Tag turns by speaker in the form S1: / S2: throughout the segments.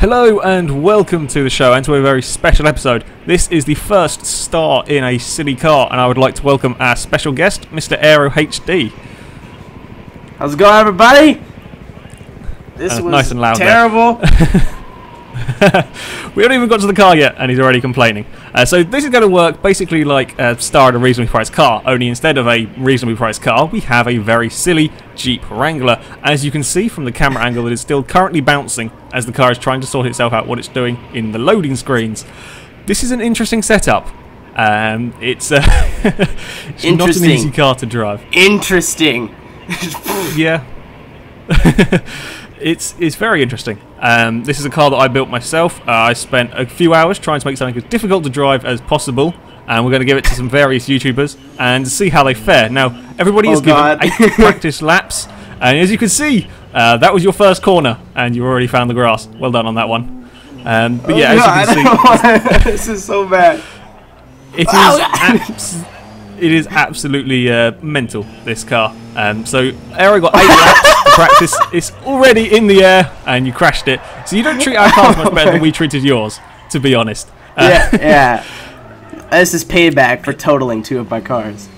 S1: Hello and welcome to the show and to a very special episode. This is the first star in a silly car, and I would like to welcome our special guest, Mr. Aero HD.
S2: How's it going, everybody? This was
S1: nice and loud
S2: terrible.
S1: We haven't even got to the car yet, and he's already complaining. So this is going to work basically like a star in a reasonably priced car, only instead of a reasonably priced car, we have a very silly Jeep Wrangler. As you can see from the camera angle, it is still currently bouncing as the car is trying to sort itself out what it's doing in the loading screens. This is an interesting setup. It's not an easy car to drive.
S2: Interesting.
S1: Yeah. It's very interesting. This is a car that I built myself. I spent a few hours trying to make something as difficult to drive as possible, and we're going to give it to some various YouTubers and see how they fare. Now, everybody is given 8 practice laps, and as you can see, that was your first corner, and you already found the grass. Well done on that one. But yeah, as you can see,
S2: this is so bad.
S1: It is absolutely mental, this car. So Aero got 8 laps to practice. It's already in the air, and you crashed it. So you don't treat our cars much better than we treated yours, to be honest.
S2: Yeah. This is payback for totaling 2 of my cars.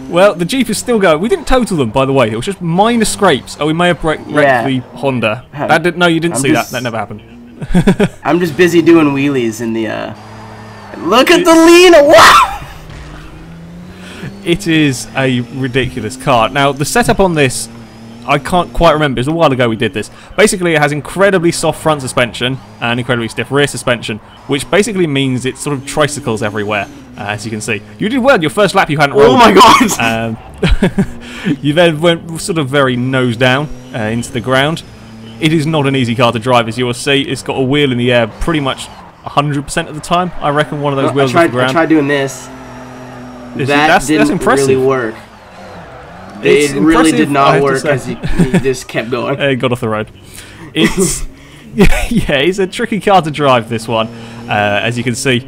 S1: Well, the Jeep is still going. We didn't total them, by the way. It was just minor scrapes. Oh, we may have wrecked the Honda. No, you didn't see that. That never happened.
S2: I'm just busy doing wheelies in the... Look at the lean! Wow!
S1: It is a ridiculous car. Now, the setup on this, I can't quite remember. It was a while ago we did this. Basically, it has incredibly soft front suspension and incredibly stiff rear suspension, which basically means it sort of tricycles everywhere, as you can see. You did well. Your first lap you hadn't rolled.
S2: Oh my god!
S1: You then went sort of very nose down into the ground. It is not an easy car to drive, as you will see. It's got a wheel in the air pretty much 100% of the time. I reckon one of those wheels off the ground.
S2: I tried doing this.
S1: That's impressive.
S2: Really work. It really did not work because you just kept going.
S1: It got off the road. It's it's a tricky car to drive, this one. As you can see,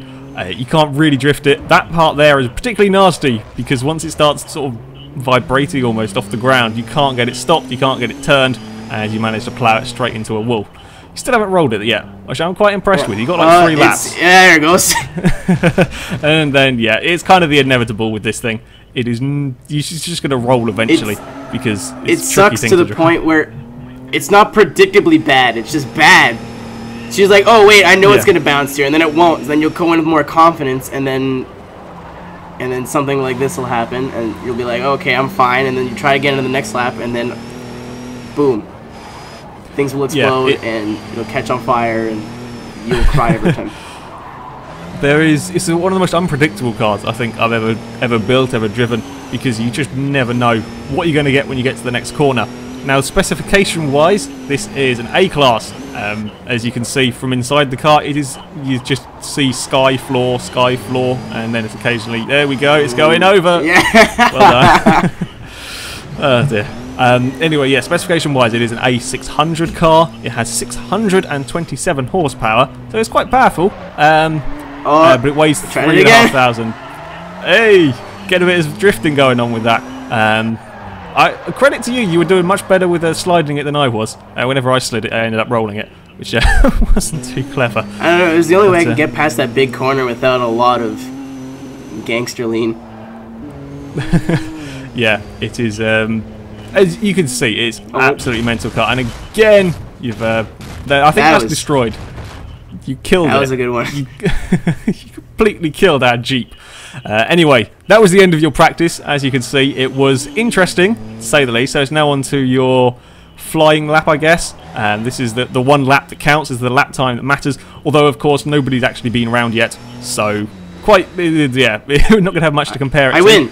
S1: you can't really drift it. That part there is particularly nasty because once it starts sort of vibrating almost off the ground, you can't get it stopped, you can't get it turned, and you manage to plough it straight into a wall. You still haven't rolled it yet, which I'm quite impressed with. You got like 3 laps.
S2: Yeah, there it goes.
S1: And then, yeah, it's kind of the inevitable with this thing. It is. You're just going to roll eventually because it's
S2: it sucks to the point where it's not predictably bad. It's just bad. She's like, oh wait, I know it's going to bounce here, and then it won't. And then you'll go in with more confidence, and then something like this will happen, and you'll be like, okay, I'm fine. And then you try again in the next lap, and then boom. Things will explode and it'll catch on fire and you'll cry every time.
S1: It's one of the most unpredictable cars I think I've ever built, ever driven, because you just never know what you're going to get when you get to the next corner. Now, specification wise, this is an A-class. As you can see from inside the car, it is, you just see sky floor, and then it's occasionally, there we go, it's going over.
S2: Yeah.
S1: Well done. Oh dear. Anyway, yeah, specification-wise, it is an A600 car. It has 627 horsepower, so it's quite powerful. But it weighs 3,500. Hey, get a bit of drifting going on with that. Credit to you, you were doing much better with sliding it than I was. Whenever I slid it, I ended up rolling it, which wasn't too clever.
S2: I don't know, it was the only way I could get past that big corner without a lot of gangster lean.
S1: Yeah, it is. As you can see, it's absolutely mental car. And again, you've. I think that's destroyed. You killed it.
S2: That was a good one.
S1: You completely killed our Jeep. Anyway, that was the end of your practice. As you can see, it was interesting, to say the least. So it's now on to your flying lap, I guess. And this is the one lap that counts, is the lap time that matters. Although, of course, nobody's actually been around yet. So, we're not going to have much to compare it to.
S2: I win.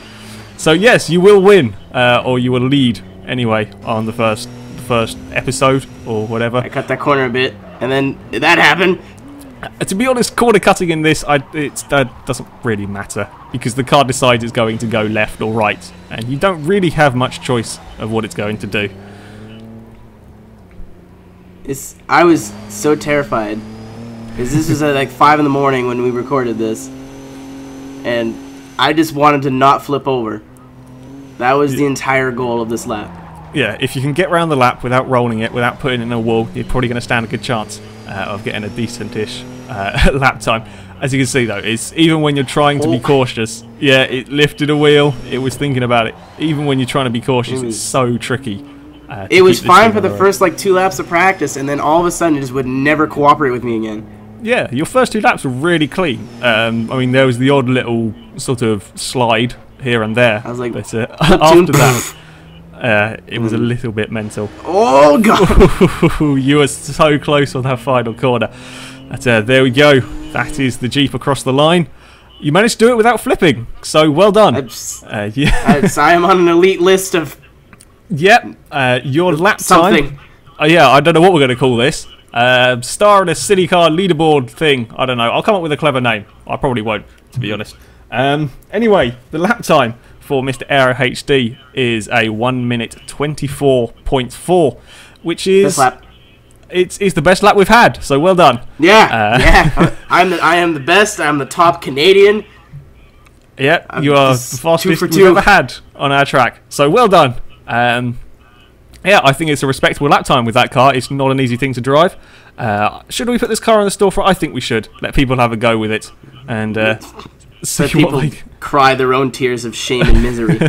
S1: So yes, you will win, or you will lead anyway on the first episode or whatever.
S2: I cut that corner a bit, and then that happened.
S1: To be honest, corner cutting in this, that doesn't really matter because the car decides it's going to go left or right, and you don't really have much choice of what it's going to do.
S2: I was so terrified because this was at like 5 in the morning when we recorded this, and I just wanted to not flip over. That was the entire goal of this lap.
S1: yeah, if you can get around the lap without rolling it, without putting it in a wall, you're probably going to stand a good chance of getting a decent-ish lap time. As you can see, though, it's even when you're trying to be cautious. Yeah, it lifted a wheel. It was thinking about it. Even when you're trying to be cautious, it's so tricky.
S2: It was fine for the first like 2 laps of practice, and then all of a sudden it just would never cooperate with me again.
S1: Yeah, your first 2 laps were really clean. I mean, there was the odd little sort of slide here and there.
S2: I was like,
S1: but, after that, it was a little bit mental.
S2: Oh god!
S1: You were so close on that final corner. But, there we go. That is the Jeep across the line. You managed to do it without flipping, so well done.
S2: I am on an elite list of.
S1: Yep, your lap time. Yeah, I don't know what we're going to call this. Star in a city car leaderboard thing. I don't know. I'll come up with a clever name. I probably won't, to be honest. Anyway, the lap time for Mr. Aero HD is a 1 minute 24.4, which is it's the best lap we've had. So well done.
S2: Yeah, yeah. I am the best. I'm the top Canadian.
S1: Yeah, you are the fastest we've ever had on our track. So well done. Yeah, I think it's a respectable lap time with that car. It's not an easy thing to drive. Should we put this car on the storefront? I think we should. Let people have a go with it. And see
S2: let people cry their own tears of shame and misery.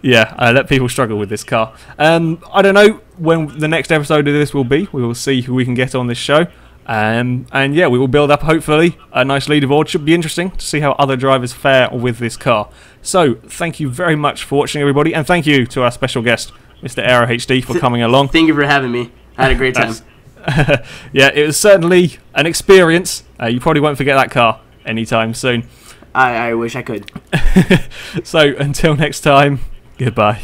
S1: Yeah, let people struggle with this car. I don't know when the next episode of this will be. We will see who we can get on this show. And yeah, we will build up, hopefully, a nice leaderboard. Should be interesting to see how other drivers fare with this car. So, thank you very much for watching, everybody. And thank you to our special guest, Mr. Aero HD, for coming along.
S2: Thank you for having me. I had a great time.
S1: Yeah, it was certainly an experience. You probably won't forget that car anytime soon.
S2: I wish I could.
S1: So, until next time, goodbye.